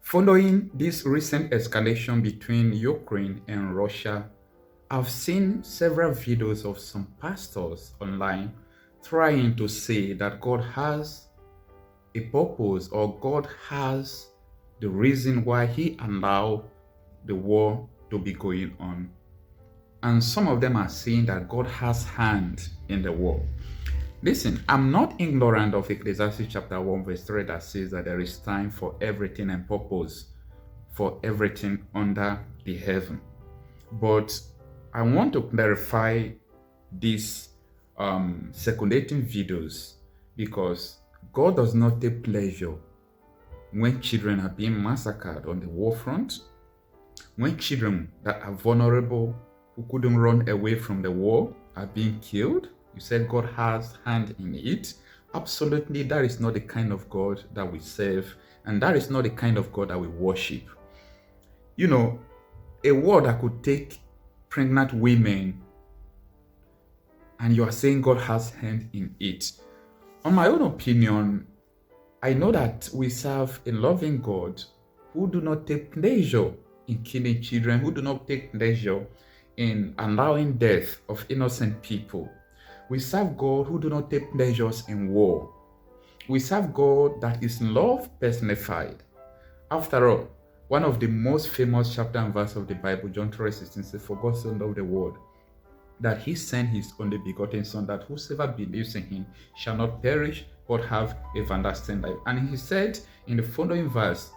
Following this recent escalation between Ukraine and Russia, I've seen several videos of some pastors online trying to say that God has a purpose or God has the reason why He allowed the war to be going on. And some of them are saying that God has hand in the war. Listen, I'm not ignorant of Ecclesiastes chapter 1 verse 3 that says that there is time for everything and purpose for everything under the heaven. But I want to clarify these circulating videos because God does not take pleasure when children are being massacred on the war front, when children that are vulnerable who couldn't run away from the war are being killed. You said God has hand in it. Absolutely, that is not the kind of God that we serve, and that is not the kind of God that we worship. You know, a war that could take pregnant women, and you are saying God has hand in it. On my own opinion, I know that we serve a loving God who do not take pleasure in killing children, who do not take pleasure in allowing death of innocent people. We serve God who do not take pleasures in war. We serve God that is love personified. After all, one of the most famous chapter and verse of the Bible, John 3:16, says, "For God so loved the world, that He sent His only begotten Son, that whosoever believes in Him shall not perish, but have everlasting life." And He said in the following verse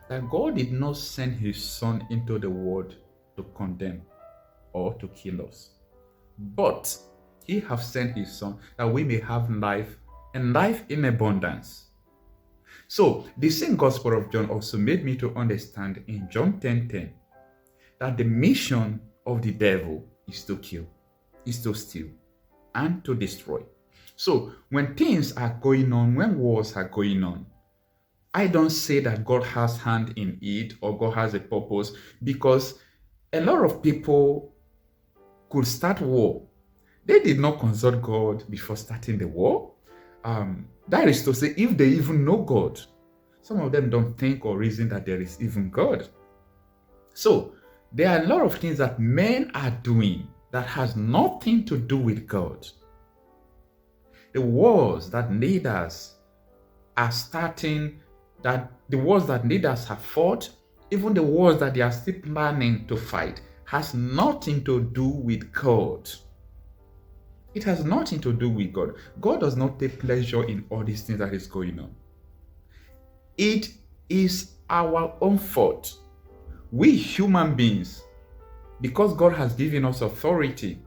that God did not send His Son into the world to condemn or to kill us, but He have sent His Son that we may have life and life in abundance. So the same Gospel of John also made me to understand in John 10:10 that the mission of the devil is to kill, is to steal, and to destroy. So when things are going on, when wars are going on, I don't say that God has hand in it or God has a purpose, because a lot of people could start war. They did not consult God before starting the war. That is to say, if they even know God, some of them don't think or reason that there is even God. So there are a lot of things that men are doing that has nothing to do with God. The wars that leaders are starting, that the wars that leaders have fought, even the wars that they are still planning to fight, has nothing to do with God. It has nothing to do with God. God does not take pleasure in all these things that is going on. It is our own fault. We human beings, because God has given us authority,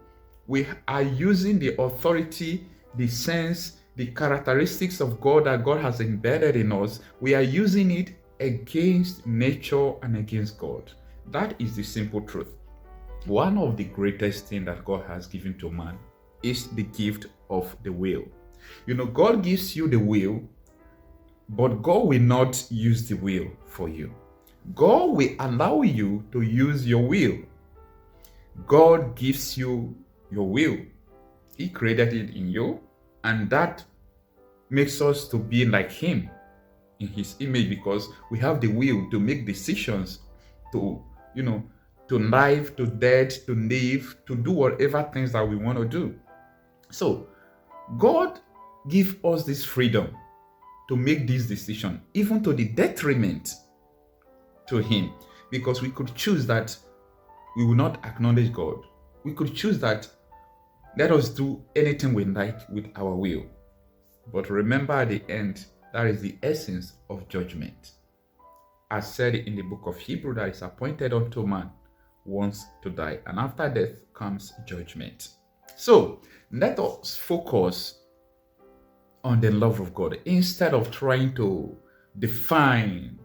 we are using the authority, the sense, the characteristics of God that God has embedded in us. We are using it against nature and against God. That is the simple truth. One of the greatest things that God has given to man is the gift of the will. You know, God gives you the will, but God will not use the will for you. God will allow you to use your will. God gives you your will. He created it in you, and that makes us to be like Him in His image, because we have the will to make decisions, to life, to death, to live, to do whatever things that we want to do. So God gives us this freedom to make this decision, even to the detriment to Him, because we could choose that we will not acknowledge God. We could choose that let us do anything we like with our will. But remember, at the end, that is the essence of judgment. As said in the book of Hebrews, that is appointed unto man once to die, and after death comes judgment. So let us focus on the love of God instead of trying to define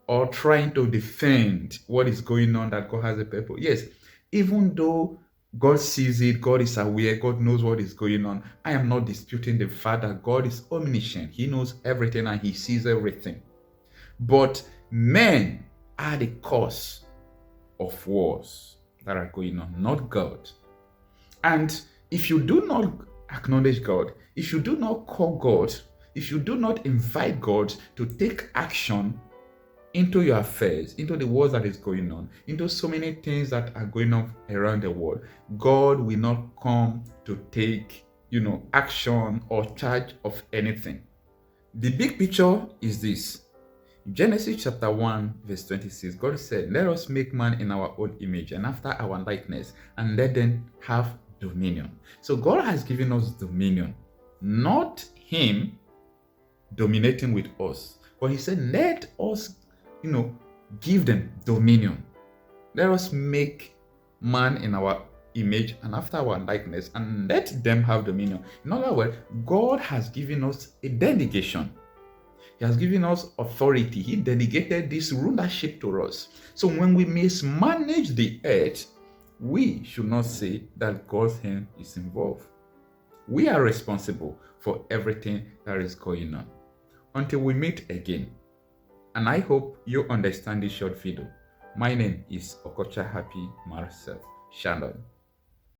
or trying to defend what is going on, that God has a purpose. Yes, even though God sees it, God is aware, God knows what is going on. I am not disputing the fact that God is omniscient. He knows everything and He sees everything. But men are the cause of wars that are going on, not God. And if you do not acknowledge God, if you do not call God, if you do not invite God to take action into your affairs, into the world that is going on, into so many things that are going on around the world, God will not come to take, action or charge of anything. The big picture is this. Genesis chapter 1, verse 26, God said, "Let us make man in our own image and after our likeness, and let them have dominion." So God has given us dominion, not Him dominating with us. But He said, let us, give them dominion. Let us make man in our image and after our likeness, and let them have dominion. In other words, God has given us a delegation. He has given us authority. He delegated this rulership to us. So when we mismanage the earth, we should not say that God's hand is involved. We are responsible for everything that is going on. Until we meet again, and I hope you understand this short video. My name is Okocha Happy Marcel. Shalom.